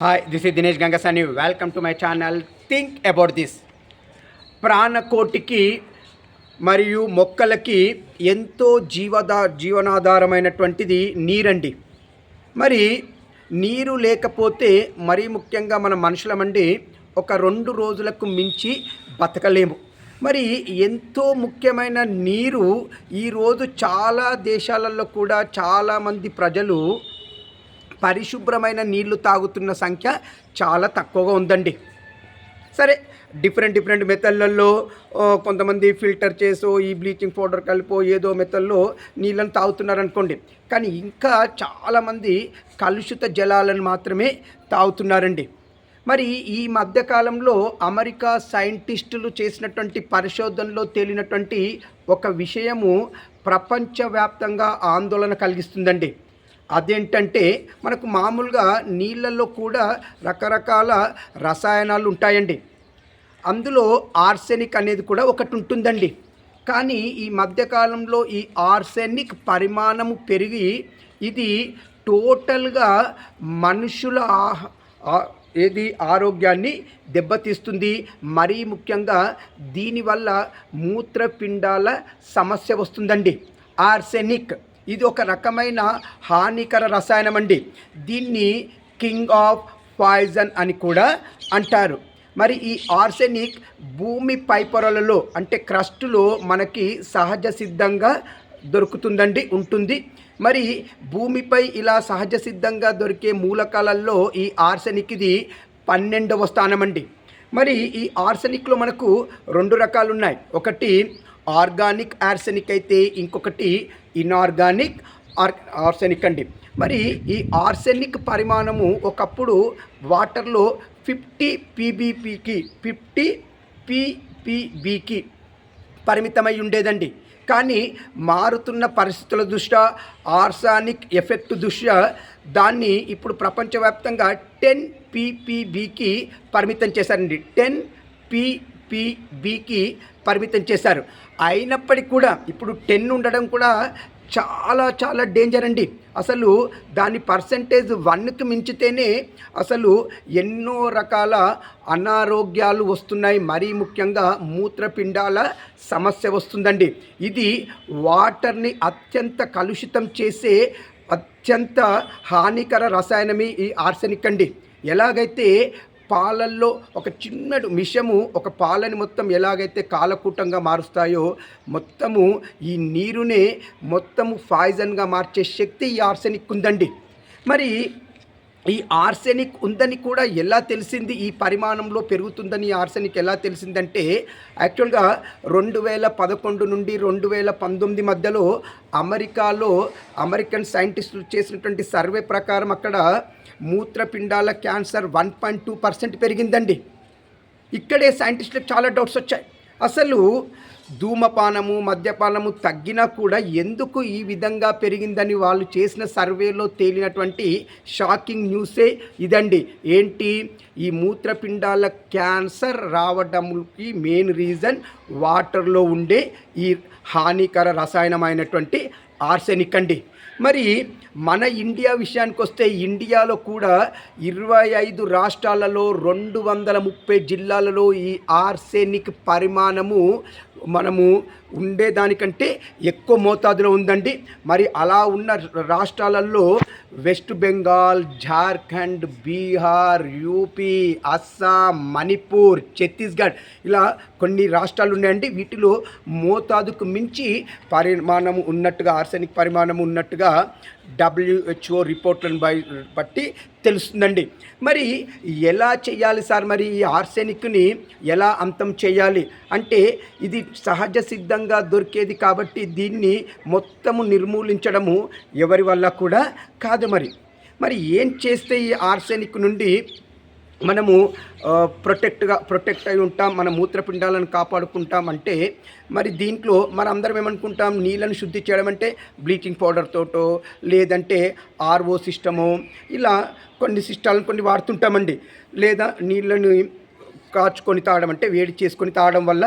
Hi, this is Dinesh Gangasani. Welcome to my channel think about this. ప్రాణకోటికి మరియు మొక్కలకి ఎంతో జీవనాధారమైనటువంటిది నీరండి. మరి నీరు లేకపోతే మరీ ముఖ్యంగా మన మనుషులమండి ఒక 2 రోజులకు మించి బతకలేము. మరి ఎంతో ముఖ్యమైన నీరు ఈరోజు చాలా దేశాలలో కూడా చాలామంది ప్రజలు పరిశుభ్రమైన నీళ్లు తాగుతున్న సంఖ్య చాలా తక్కువగా ఉందండి. సరే, డిఫరెంట్ మెథడ్లలో కొంతమంది ఫిల్టర్ చేసో ఈ బ్లీచింగ్ పౌడర్ కలిపో ఏదో మెథడ్లో నీళ్ళని తాగుతున్నారనుకోండి. కానీ ఇంకా చాలామంది కలుషిత జలాలను మాత్రమే తాగుతున్నారండి. మరి ఈ మధ్యకాలంలో అమెరికా సైంటిస్టులు చేసినటువంటి పరిశోధనలో తేలినటువంటి ఒక విషయము ప్రపంచవ్యాప్తంగా ఆందోళన కలిగిస్తుందండి. అదేంటంటే, మనకు మామూలుగా నీళ్ళల్లో కూడా రకరకాల రసాయనాలు ఉంటాయండి. అందులో ఆర్సెనిక్ అనేది కూడా ఒకటి ఉంటుందండి. కానీ ఈ మధ్యకాలంలో ఈ ఆర్సెనిక్ పరిమాణము పెరిగి ఇది టోటల్గా మనుషుల ఆరోగ్యాన్ని దెబ్బతీస్తుంది. మరీ ముఖ్యంగా దీనివల్ల మూత్రపిండాల సమస్య వస్తుందండి. ఆర్సెనిక్ ఇది ఒక రకమైన హానికర రసాయనం అండి. దీన్ని కింగ్ ఆఫ్ పాయిజన్ అని కూడా అంటారు. మరి ఈ ఆర్సెనిక్ భూమి పైపొరలలో అంటే క్రస్టులో మనకి సహజ సిద్ధంగా దొరుకుతుందండి, ఉంటుంది. మరి భూమిపై ఇలా సహజ సిద్ధంగా దొరికే మూలకాలలో ఈ ఆర్సెనిక్ ఇది 12వ స్థానం అండి. మరి ఈ ఆర్సెనిక్లో మనకు 2 రకాలు ఉన్నాయి. ఒకటి ఆర్గానిక్ ఆర్సెనిక్ అయితే ఇంకొకటి ఇనార్గానిక్ ఆర్సెనిక్ అండి. మరి ఈ ఆర్సెనిక్ పరిమాణము ఒకప్పుడు వాటర్లో 50 ppbకి పరిమితమై ఉండేదండి. కానీ మారుతున్న పరిస్థితుల దృష్ట్యా, ఆర్సానిక్ ఎఫెక్ట్ దృష్ట్యా దాన్ని ఇప్పుడు ప్రపంచవ్యాప్తంగా 10 ppbకి పరిమితం చేశారండి. 10 ppbకి పరిమితం చేశారు. అయినప్పటికీ కూడా ఇప్పుడు 10 ఉండడం కూడా చాలా డేంజర్ అండి. అసలు దాని పర్సెంటేజ్ 1కి మించితేనే అసలు ఎన్నో రకాల అనారోగ్యాలు వస్తున్నాయి. మరీ ముఖ్యంగా మూత్రపిండాల సమస్య వస్తుందండి. ఇది వాటర్ని అత్యంత కలుషితం చేసే అత్యంత హానికర రసాయనమే ఈ ఆర్సెనిక్ అండి. ఎలాగైతే పాలల్లో ఒక చిన్నడు విషము ఒక పాలని మొత్తం ఎలాగైతే కాలకూటంగా మారుస్తాయో, మొత్తము ఈ నీరునే మొత్తము పాయిజన్గా మార్చే శక్తి ఈ ఆర్సెనిక్ ఉందండి. మరి ఈ ఆర్సెనిక్ ఉందని కూడా ఎలా తెలిసింది, ఈ పరిమాణంలో పెరుగుతుందని ఆర్సెనిక్ ఎలా తెలిసిందంటే, యాక్చువల్గా 2011 నుండి 2019 మధ్యలో అమెరికాలో అమెరికన్ సైంటిస్టులు చేసినటువంటి సర్వే ప్రకారం అక్కడ మూత్రపిండాల క్యాన్సర్ 1.2% పెరిగిందండి. ఇక్కడే సైంటిస్టులకు చాలా డౌట్స్ వచ్చాయి. అసలు ధూమపానము మద్యపానము తగ్గినా కూడా ఎందుకు ఈ విధంగా పెరిగిందని వాళ్ళు చేసిన సర్వేలో తేలినటువంటి షాకింగ్ న్యూసే ఇదండి. ఏంటి, ఈ మూత్రపిండాల క్యాన్సర్ రావడానికి మెయిన్ రీజన్ వాటర్లో ఉండే ఈ హానికర రసాయనమైనటువంటి ఆర్సెనిక్ అండి. మరి మన ఇండియా విషయానికి వస్తే, ఇండియాలో కూడా 25 రాష్ట్రాలలో 230 జిల్లాలలో ఈ ఆర్సెనిక్ పరిమాణము మనము ఉండేదానికంటే ఎక్కువ మోతాదులో ఉందండి. మరి అలా ఉన్న రాష్ట్రాలలో వెస్ట్ బెంగాల్, జార్ఖండ్, బీహార్, యూపీ, అస్సాం, మణిపూర్, ఛత్తీస్గఢ్ ఇలా కొన్ని రాష్ట్రాలు ఉన్నాయండి. వీటిలో మోతాదుకు మించి పరిమాణం ఉన్నట్టుగా, ఆర్సెనిక్ పరిమాణం ఉన్నట్టుగా WHO రిపోర్ట్లను బట్టి తెలుస్తుందండి. మరి ఎలా చేయాలి సార్, మరి ఈ ఆర్సెనిక్ని ఎలా అంతం చేయాలి అంటే, ఇది సహజ సిద్ధంగా దొరికేది కాబట్టి దీన్ని మొత్తము నిర్మూలించడము ఎవరి వల్ల కూడా కాదు. మరి ఏం చేస్తే ఈ ఆర్సెనిక్ నుండి మనము ప్రొటెక్ట్ అయి ఉంటాం, మన మూత్రపిండాలను కాపాడుకుంటాం అంటే, మరి దీంట్లో మనందరం ఏమనుకుంటాం, నీళ్ళను శుద్ధి చేయడం అంటే బ్లీచింగ్ పౌడర్తోటో లేదంటే ఆర్ఓ సిస్టమో ఇలా కొన్ని సిస్టాలను కొన్ని వాడుతుంటామండి. లేదా నీళ్ళని కాచుకొని తాగడం అంటే వేడి చేసుకొని తాగడం వల్ల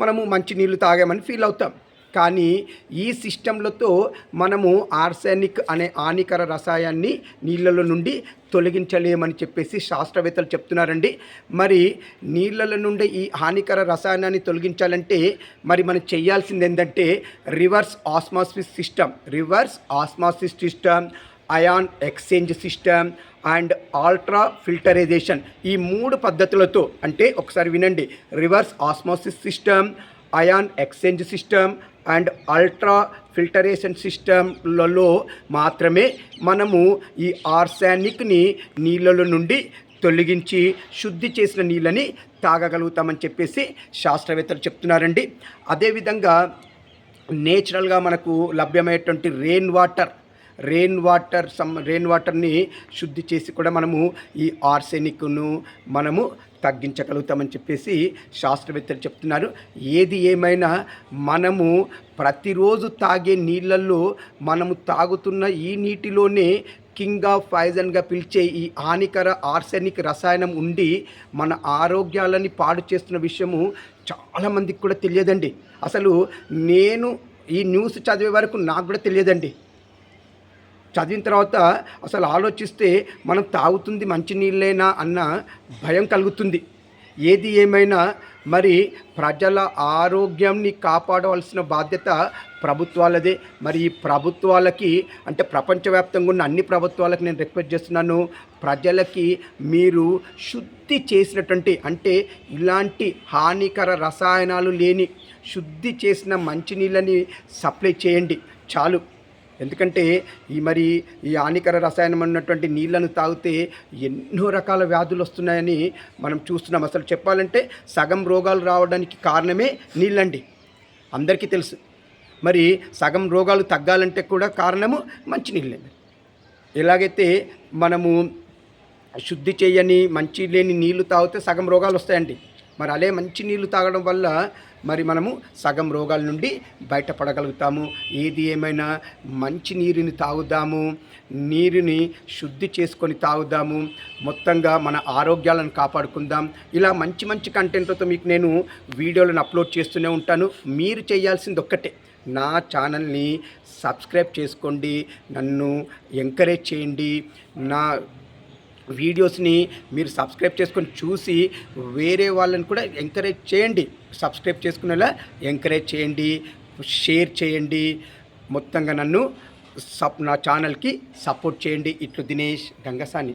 మనము మంచి నీళ్ళు తాగామని ఫీల్ అవుతాం. కానీ ఈ సిస్టంలతో మనము ఆర్సానిక్ అనే హానికర రసాయనాన్ని నీళ్ళలో నుండి తొలగించలేమని చెప్పేసి శాస్త్రవేత్తలు చెప్తున్నారండి. మరి నీళ్ళలో నుండి ఈ హానికర రసాయనాన్ని తొలగించాలంటే మరి మనం చేయాల్సింది ఏంటంటే reverse osmosis system, ion exchange system and ultra filterization. ఈ 3 పద్ధతులతో, అంటే ఒకసారి వినండి, reverse osmosis system, ion exchange system and ultra filtration సిస్టమ్లలో మాత్రమే మనము ఈ ఆర్సానిక్ని నీళ్ళలో నుండి తొలగించి శుద్ధి చేసిన నీళ్ళని తాగగలుగుతామని చెప్పేసి శాస్త్రవేత్తలు చెప్తున్నారండి. అదేవిధంగా నేచురల్గా మనకు లభ్యమయ్యేటువంటి రెయిన్ వాటర్ని శుద్ధి చేసి కూడా మనము ఈ ఆర్సెనిక్ను మనము తగ్గించగలుగుతామని చెప్పేసి శాస్త్రవేత్తలు చెప్తున్నారు. ఏది ఏమైనా మనము ప్రతిరోజు తాగే నీళ్ళల్లో మనము తాగుతున్న ఈ నీటిలోనే కింగ్ ఆఫ్ పాయిజన్గా పిలిచే ఈ హానికర ఆర్సెనిక్ రసాయనం ఉండి మన ఆరోగ్యాలని పాడు చేస్తున్న విషయము చాలామందికి కూడా తెలియదండి. అసలు నేను ఈ న్యూస్ చదివే వరకు నాకు కూడా తెలియదండి. చదివిన తర్వాత అసలు ఆలోచిస్తే మనం తాగుతుంది మంచినీళ్ళేనా అన్న భయం కలుగుతుంది. ఏది ఏమైనా మరి ప్రజల ఆరోగ్యాన్ని కాపాడవలసిన బాధ్యత ప్రభుత్వాలదే. మరి ఈ ప్రభుత్వాలకి, అంటే ప్రపంచవ్యాప్తంగా ఉన్న అన్ని ప్రభుత్వాలకు నేను రిక్వెస్ట్ చేస్తున్నాను, ప్రజలకి మీరు శుద్ధి చేసినటువంటి, అంటే ఇలాంటి హానికర రసాయనాలు లేని శుద్ధి చేసిన మంచినీళ్ళని సప్లై చేయండి చాలు. ఎందుకంటే ఈ హానికర రసాయనం ఉన్నటువంటి నీళ్లను తాగితే ఎన్నో రకాల వ్యాధులు వస్తున్నాయని మనం చూస్తున్నాం. అసలు చెప్పాలంటే సగం రోగాలు రావడానికి కారణమే నీళ్ళండి, అందరికీ తెలుసు. మరి సగం రోగాలు తగ్గాలంటే కూడా కారణము మంచినీళ్ళే. ఎలాగైతే మనము శుద్ధి చేయని మంచి లేని నీళ్లు తాగితే సగం రోగాలు వస్తాయండి, మరి అదే మంచి నీళ్లు తాగడం వల్ల మరి మనము సగం రోగాల నుండి బయటపడగలుగుతాము. ఏది ఏమైనా మంచి నీరుని తాగుదాము, నీరుని శుద్ధి చేసుకొని తాగుదాము, మొత్తంగా మన ఆరోగ్యాలను కాపాడుకుందాం. ఇలా మంచి మంచి కంటెంట్లతో మీకు నేను వీడియోలను అప్లోడ్ చేస్తూనే ఉంటాను. మీరు చేయాల్సింది ఒక్కటే, నా ఛానల్ని సబ్స్క్రైబ్ చేసుకోండి, నన్ను ఎంకరేజ్ చేయండి. నా వీడియోస్ని మీరు సబ్స్క్రైబ్ చేసుకొని చూసి వేరే వాళ్ళని కూడా ఎంకరేజ్ చేయండి, సబ్స్క్రైబ్ చేసుకునేలా ఎంకరేజ్ చేయండి, షేర్ చేయండి. మొత్తంగా నన్ను నా ఛానల్కి సపోర్ట్ చేయండి. ఇట్లు దినేష్ గంగసాని.